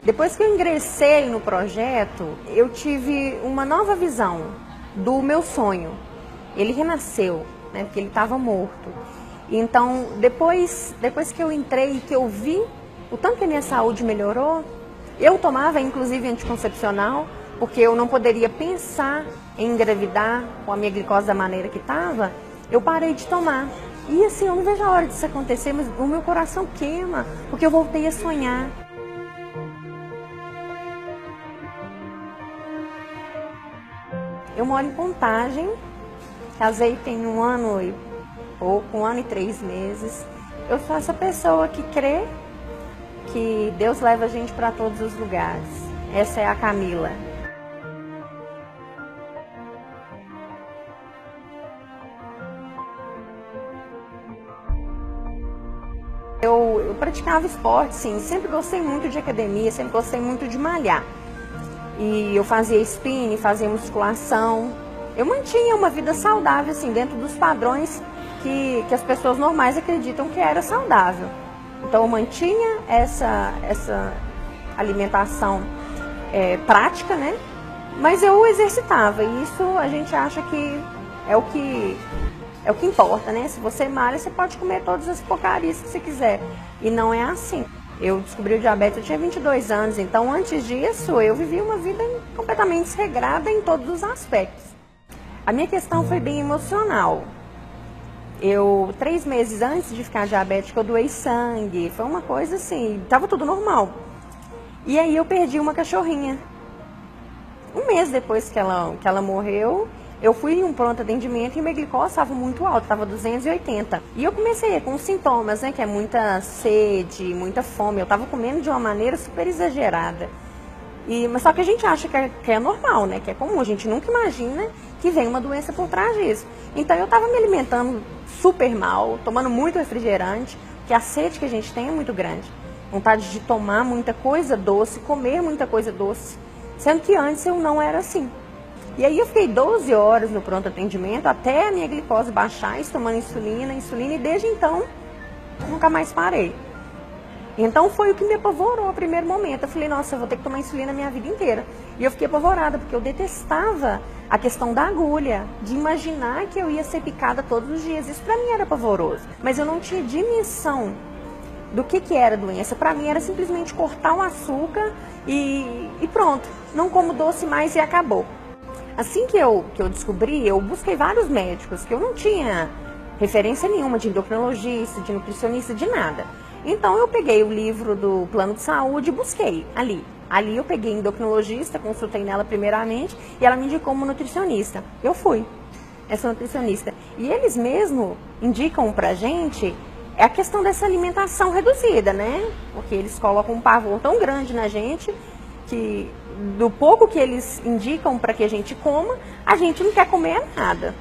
Depois que eu ingressei no projeto, eu tive uma nova visão do meu sonho. Ele renasceu, né, porque ele estava morto. Então, depois que eu entrei e que eu vi o tanto que a minha saúde melhorou, eu tomava inclusive anticoncepcional, porque eu não poderia pensar em engravidar com a minha glicose da maneira que estava, eu parei de tomar. E assim, eu não vejo a hora disso acontecer, mas o meu coração queima, porque eu voltei a sonhar. Eu moro em Contagem, casei tem 1 ano e pouco, 1 ano e 3 meses. Eu sou essa pessoa que crê que Deus leva a gente para todos os lugares. Essa é a Camila. Eu praticava esporte, sim, sempre gostei muito de academia, sempre gostei muito de malhar. E eu fazia spinning, fazia musculação. Eu mantinha uma vida saudável, assim, dentro dos padrões que as pessoas normais acreditam que era saudável. Então eu mantinha essa alimentação prática, né? Mas eu exercitava, e isso a gente acha que é o que importa, né? Se você malha, você pode comer todas as porcarias que você quiser. E não é assim. Eu descobri o diabetes, eu tinha 22 anos, então antes disso eu vivi uma vida completamente desregrada em todos os aspectos. A minha questão foi bem emocional. 3 meses antes de ficar diabética, eu doei sangue. Foi uma coisa assim, estava tudo normal. E aí eu perdi uma cachorrinha. 1 mês depois que ela morreu, eu fui em um pronto atendimento e minha glicose estava muito alta, estava 280. E eu comecei com os sintomas, né, que é muita sede, muita fome. Eu estava comendo de uma maneira super exagerada. Mas só que a gente acha que é normal, né, que é comum. A gente nunca imagina que vem uma doença por trás disso. Então eu estava me alimentando super mal, tomando muito refrigerante, porque a sede que a gente tem é muito grande. Vontade de tomar muita coisa doce, comer muita coisa doce. Sendo que antes eu não era assim. E aí eu fiquei 12 horas no pronto atendimento até a minha glicose baixar, tomando insulina, e desde então nunca mais parei. Então foi o que me apavorou no primeiro momento. Eu falei, nossa, eu vou ter que tomar insulina a minha vida inteira. E eu fiquei apavorada, porque eu detestava a questão da agulha, de imaginar que eu ia ser picada todos os dias. Isso pra mim era pavoroso. Mas eu não tinha dimensão do que era a doença. Pra mim era simplesmente cortar o açúcar e pronto. Não como doce mais e acabou. Assim que eu descobri, eu busquei vários médicos, que eu não tinha referência nenhuma de endocrinologista, de nutricionista, de nada. Então eu peguei o livro do plano de saúde e busquei ali. Ali eu peguei endocrinologista, consultei nela primeiramente e ela me indicou uma nutricionista. Eu fui, essa nutricionista. E eles mesmo indicam pra gente a questão dessa alimentação reduzida, né? Porque eles colocam um pavor tão grande na gente que do pouco que eles indicam para que a gente coma, a gente não quer comer nada.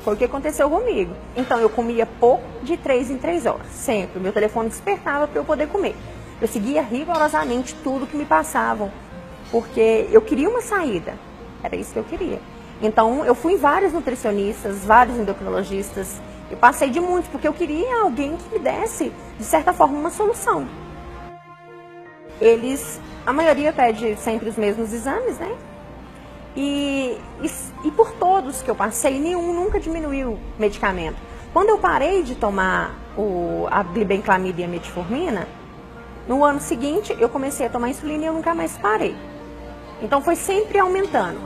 Foi o que aconteceu comigo. Então eu comia pouco, de 3 em 3 horas, sempre. O meu telefone despertava para eu poder comer. Eu seguia rigorosamente tudo que me passavam, porque eu queria uma saída. Era isso que eu queria. Então eu fui em vários nutricionistas, vários endocrinologistas. Eu passei de muitos, porque eu queria alguém que me desse, de certa forma, uma solução. A maioria pede sempre os mesmos exames, né? E por todos que eu passei, nenhum nunca diminuiu o medicamento. Quando eu parei de tomar a glibenclamida e a metformina, no ano seguinte eu comecei a tomar insulina e eu nunca mais parei. Então foi sempre aumentando.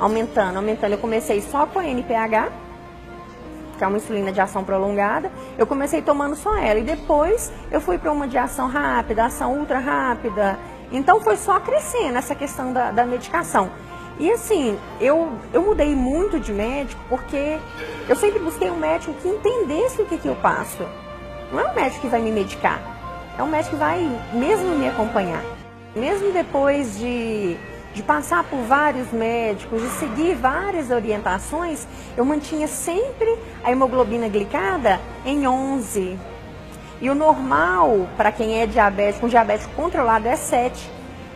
Eu comecei só com a NPH, que é uma insulina de ação prolongada. Eu comecei tomando só ela e depois eu fui para uma de ação rápida, ação ultra rápida. Então foi só crescendo essa questão da medicação. E assim, eu mudei muito de médico porque eu sempre busquei um médico que entendesse o que eu passo. Não é um médico que vai me medicar, é um médico que vai mesmo me acompanhar. Mesmo depois de passar por vários médicos, de seguir várias orientações, eu mantinha sempre a hemoglobina glicada em 11. E o normal para quem é diabético, um diabético controlado é 7.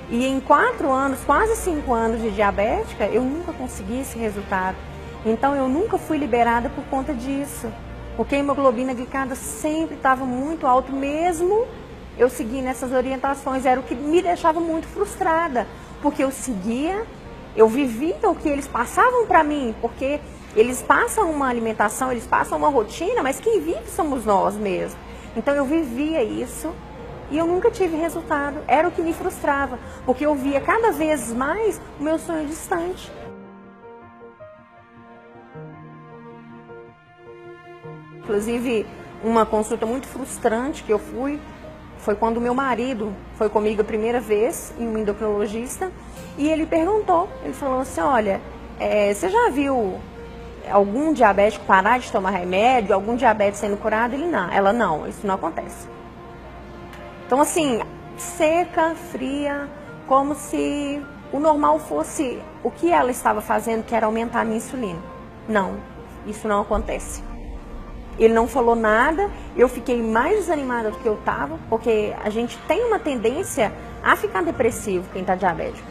E em 4 anos, quase 5 anos de diabética, eu nunca consegui esse resultado. Então eu nunca fui liberada por conta disso. Porque a hemoglobina glicada sempre estava muito alta, mesmo eu segui nessas orientações, era o que me deixava muito frustrada, porque eu seguia, eu vivia o que eles passavam para mim, porque eles passam uma alimentação, eles passam uma rotina, mas quem vive somos nós mesmos. Então eu vivia isso e eu nunca tive resultado, era o que me frustrava, porque eu via cada vez mais o meu sonho distante. Inclusive, uma consulta muito frustrante que eu fui foi quando meu marido foi comigo a primeira vez em um endocrinologista e ele perguntou, ele falou assim, olha, você já viu algum diabético parar de tomar remédio, algum diabetes sendo curado? Ela não, isso não acontece. Então assim, seca, fria, como se o normal fosse o que ela estava fazendo, que era aumentar a minha insulina. Não, isso não acontece. Ele não falou nada, eu fiquei mais desanimada do que eu estava, porque a gente tem uma tendência a ficar depressivo quem está diabético.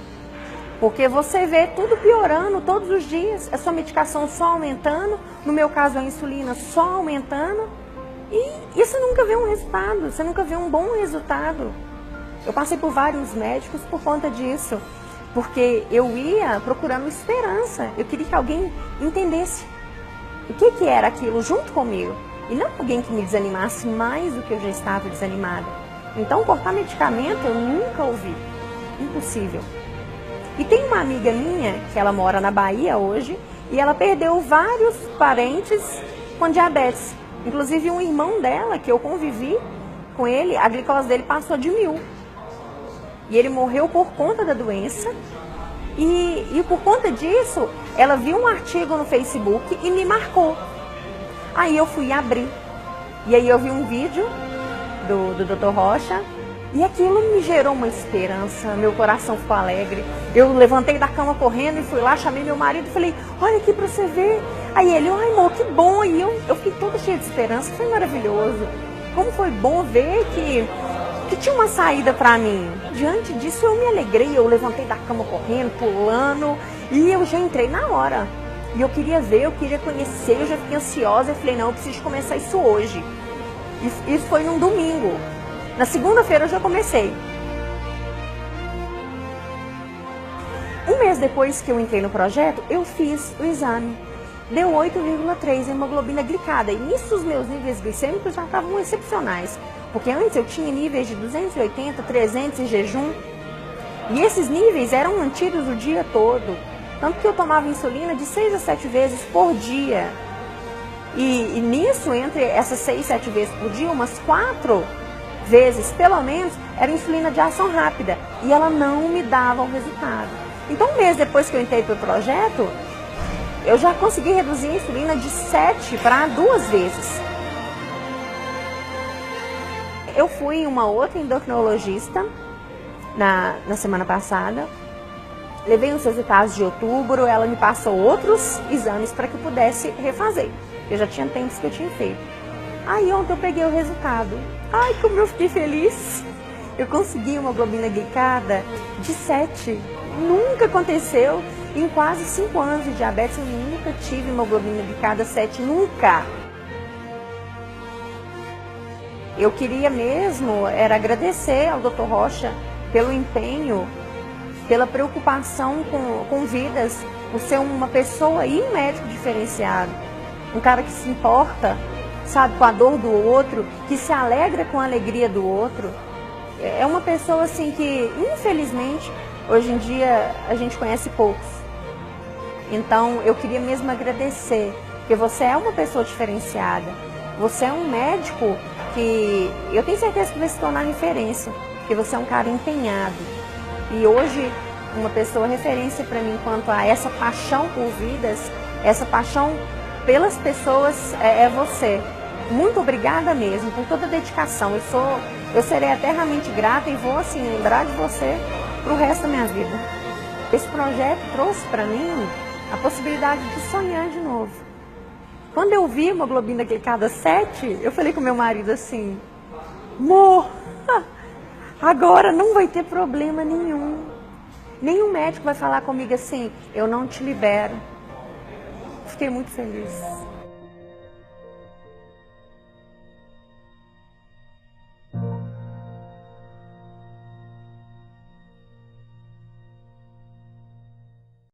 Porque você vê tudo piorando todos os dias, a sua medicação só aumentando, no meu caso a insulina só aumentando, e você nunca vê um resultado, você nunca vê um bom resultado. Eu passei por vários médicos por conta disso, porque eu ia procurando esperança, eu queria que alguém entendesse o que era aquilo junto comigo, e não alguém que me desanimasse mais do que eu já estava desanimada. Então cortar medicamento eu nunca ouvi, impossível. E tem uma amiga minha, que ela mora na Bahia hoje, e ela perdeu vários parentes com diabetes. Inclusive um irmão dela, que eu convivi com ele, a glicose dele passou de 1000. E ele morreu por conta da doença. E por conta disso, ela viu um artigo no Facebook e me marcou. Aí eu fui abrir. E aí eu vi um vídeo do Dr. Rocha. E aquilo me gerou uma esperança, meu coração ficou alegre. Eu levantei da cama correndo e fui lá, chamei meu marido e falei, olha aqui pra você ver. Aí ele, ai amor, que bom. E eu fiquei toda cheia de esperança, foi maravilhoso. Como foi bom ver que tinha uma saída pra mim. Diante disso eu me alegrei, eu levantei da cama correndo, pulando. E eu já entrei na hora. E eu queria ver, eu queria conhecer, eu já fiquei ansiosa. Eu falei, não, eu preciso começar isso hoje. Isso foi num domingo. Na segunda-feira eu já comecei. Um mês depois que eu entrei no projeto, eu fiz o exame. Deu 8,3 hemoglobina glicada. E nisso os meus níveis glicêmicos já estavam excepcionais. Porque antes eu tinha níveis de 280, 300 em jejum. E esses níveis eram mantidos o dia todo. Tanto que eu tomava insulina de 6 a 7 vezes por dia. E nisso, entre essas 6, 7 vezes por dia, umas 4 vezes, pelo menos, era insulina de ação rápida. E ela não me dava o resultado. Então, um mês depois que eu entrei para o projeto, eu já consegui reduzir a insulina de 7 para 2 vezes. Eu fui em uma outra endocrinologista na semana passada. Levei os resultados de outubro, ela me passou outros exames para que eu pudesse refazer. Eu já tinha tempos que eu tinha feito. Aí ontem eu peguei o resultado. Ai, como eu fiquei feliz! Eu consegui uma hemoglobina glicada de 7. Nunca aconteceu. Em quase 5 anos de diabetes, eu nunca tive hemoglobina glicada 7. Nunca! Eu queria mesmo era agradecer ao Dr. Rocha pelo empenho, pela preocupação com vidas, por ser uma pessoa e um médico diferenciado. Um cara que se importa, sabe, com a dor do outro, que se alegra com a alegria do outro. É uma pessoa assim que, infelizmente, hoje em dia a gente conhece poucos. Então eu queria mesmo agradecer, porque você é uma pessoa diferenciada. Você é um médico que eu tenho certeza que vai se tornar referência, porque você é um cara empenhado. E hoje uma pessoa referência para mim quanto a essa paixão por vidas, essa paixão pelas pessoas é você. Muito obrigada mesmo por toda a dedicação. Eu serei eternamente grata e vou assim lembrar de você para o resto da minha vida. Esse projeto trouxe para mim a possibilidade de sonhar de novo. Quando eu vi a hemoglobina glicada 7, eu falei com meu marido assim, amor, agora não vai ter problema nenhum. Nenhum médico vai falar comigo assim, eu não te libero. Fiquei muito feliz.